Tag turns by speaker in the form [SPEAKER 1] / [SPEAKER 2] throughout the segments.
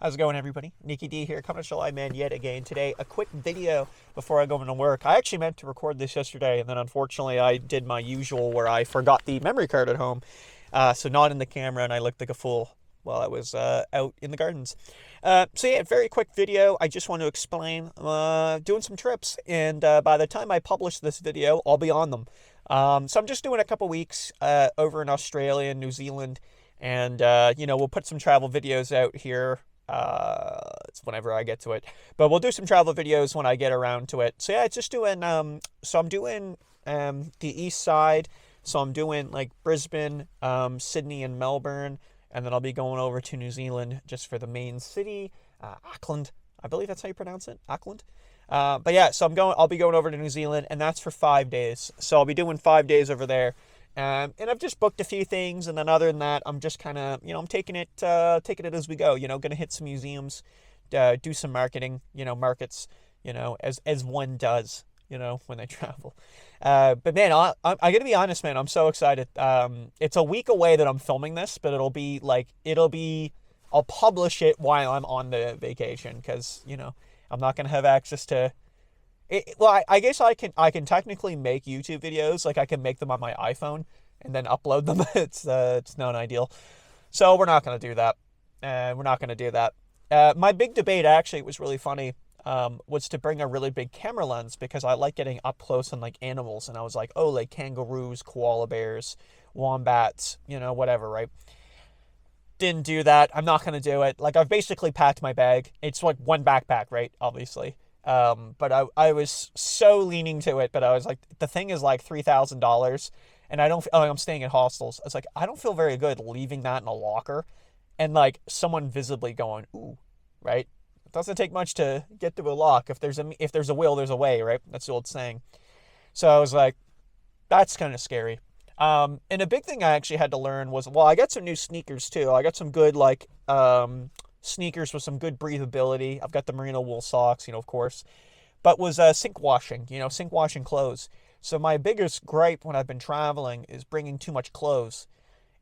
[SPEAKER 1] How's it going, everybody? Nikki D here, coming to July Man yet again. Today, a quick video before I go into work. I actually meant to record this yesterday, and then unfortunately I did my usual where I forgot the memory card at home. So not in the camera, and I looked like a fool while I was out in the gardens. So yeah, very quick video. I just want to explain doing some trips, and by the time I publish this video, I'll be on them. So I'm just doing a couple weeks over in Australia and New Zealand, and we'll put some travel videos out here. It's whenever I get to it, but we'll do some travel videos when I get around to it. So yeah, it's just doing so I'm doing the east side. So I'm doing like Brisbane, Sydney, and Melbourne, and then I'll be going over to New Zealand just for the main city, Auckland. I believe that's how you pronounce it, Auckland. But yeah, so I'll be going over to New Zealand, and that's for 5 days. So I'll be doing 5 days over there. And I've just booked a few things, and then other than that, I'm just kind of, I'm taking it as we go. Going to hit some museums, do some marketing, markets, as one does, when they travel. But man, I gotta be honest, man, I'm so excited. It's a week away that I'm filming this, but I'll publish it while I'm on the vacation because I'm not gonna have access to. Well, I guess I can technically make YouTube videos. Like I can make them on my iPhone and then upload them. It's not ideal. So we're not going to do that. My big debate, actually, it was really funny, was to bring a really big camera lens because I like getting up close on like animals. And I was like, oh, like kangaroos, koala bears, wombats, whatever, right? Didn't do that. I'm not going to do it. Like I've basically packed my bag. It's like one backpack, right? Obviously. But I was so leaning to it, but I was like, the thing is like $3,000 and I'm staying at hostels. I was like, I don't feel very good leaving that in a locker and like someone visibly going, ooh, right? It doesn't take much to get through a lock. If there's a will, there's a way, right? That's the old saying. So I was like, that's kind of scary. And a big thing I actually had to learn was, well, I got some new sneakers too. I got some good, sneakers with some good breathability. I've got the merino wool socks, of course, but was sink washing clothes. So my biggest gripe when I've been traveling is bringing too much clothes,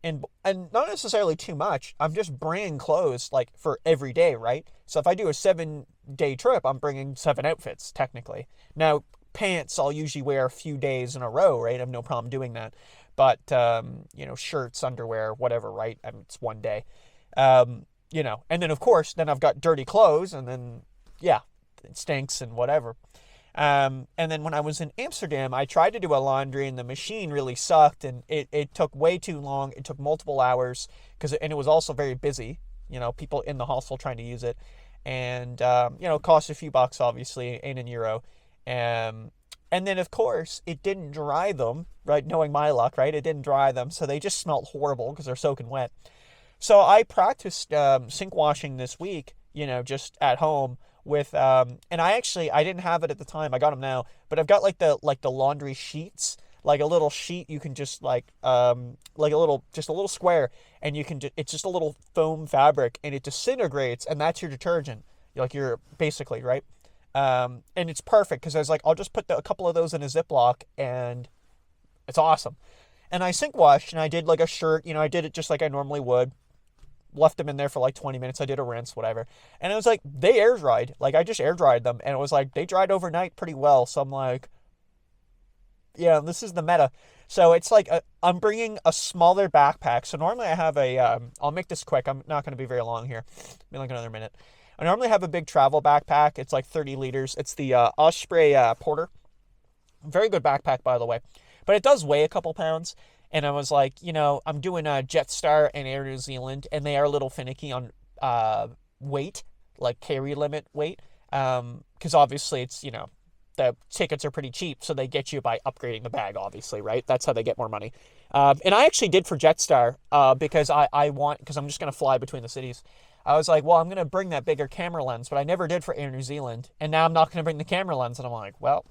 [SPEAKER 1] and not necessarily too much. I'm just bringing clothes like for every day, right? So if I do a 7-day trip, I'm bringing 7 outfits technically. Now pants I'll usually wear a few days in a row, right? I have no problem doing that, but shirts, underwear, whatever, right? I mean, it's one day. And then of course, then I've got dirty clothes, and then, yeah, it stinks and whatever. And then when I was in Amsterdam, I tried to do a laundry, and the machine really sucked, and it took way too long. It took multiple hours, and it was also very busy, people in the hostel trying to use it. And, it cost a few bucks, obviously, and in euro. And then, of course, it didn't dry them, right? Knowing my luck, right? It didn't dry them, so they just smelled horrible because they're soaking wet. So I practiced sink washing this week, just at home with, and I didn't have it at the time. I got them now, but I've got like the laundry sheets, like a little sheet you can just like a little square, and it's just a little foam fabric, and it disintegrates, and that's your detergent. You're basically, right? And it's perfect because I was like, I'll just put a couple of those in a Ziploc, and it's awesome. And I sink washed, and I did like a shirt, I did it just like I normally would. Left them in there for like 20 minutes. I did a rinse, whatever. And it was like, they air dried. Like I just air dried them, and it was like, they dried overnight pretty well. So I'm like, yeah, this is the meta. So it's like, I'm bringing a smaller backpack. So normally I have I'll make this quick. I'm not going to be very long here. Maybe like another minute. I normally have a big travel backpack. It's like 30 liters. It's the Osprey Porter. Very good backpack, by the way. But it does weigh a couple pounds. And I was like, I'm doing a Jetstar and Air New Zealand, and they are a little finicky on weight, like carry limit weight. Because obviously it's, the tickets are pretty cheap, so they get you by upgrading the bag, obviously, right? That's how they get more money. And I actually did for Jetstar because because I'm just going to fly between the cities. I was like, well, I'm going to bring that bigger camera lens, but I never did for Air New Zealand. And now I'm not going to bring the camera lens. And I'm like, well,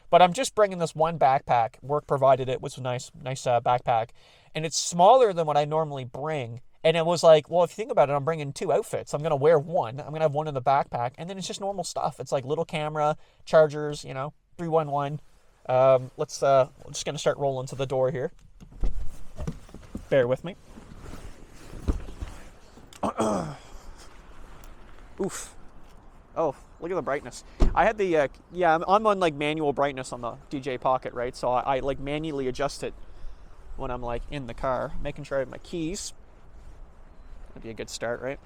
[SPEAKER 1] but I'm just bringing this one backpack. Work provided it, was a nice backpack. And it's smaller than what I normally bring. And it was like, well, if you think about it, I'm bringing 2 outfits. I'm going to wear one. I'm going to have one in the backpack. And then it's just normal stuff. It's like little camera, chargers, 311. I'm just going to start rolling to the door here. Bear with me. Oof. Oh, look at the brightness. I had the, yeah, I'm on like manual brightness on the DJ Pocket, right? So I like manually adjust it when I'm like in the car, making sure I have my keys. That'd be a good start, right?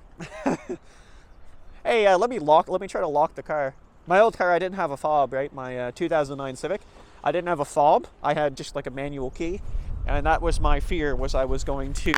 [SPEAKER 1] Hey, let me try to lock the car. My old car, I didn't have a fob, right? My 2009 Civic, I didn't have a fob. I had just like a manual key, and that was my fear, was I was going to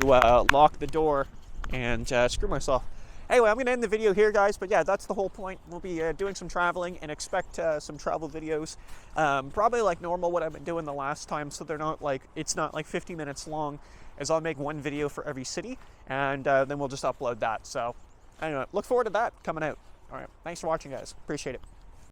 [SPEAKER 1] lock the door and screw myself. Anyway, I'm going to end the video here, guys, but yeah, that's the whole point. We'll be doing some traveling, and expect some travel videos, probably like normal, what I've been doing the last time, so they're not like, it's not like 50 minutes long, as I'll make one video for every city, and then we'll just upload that. So anyway, look forward to that coming out. All right, thanks for watching, guys. Appreciate it.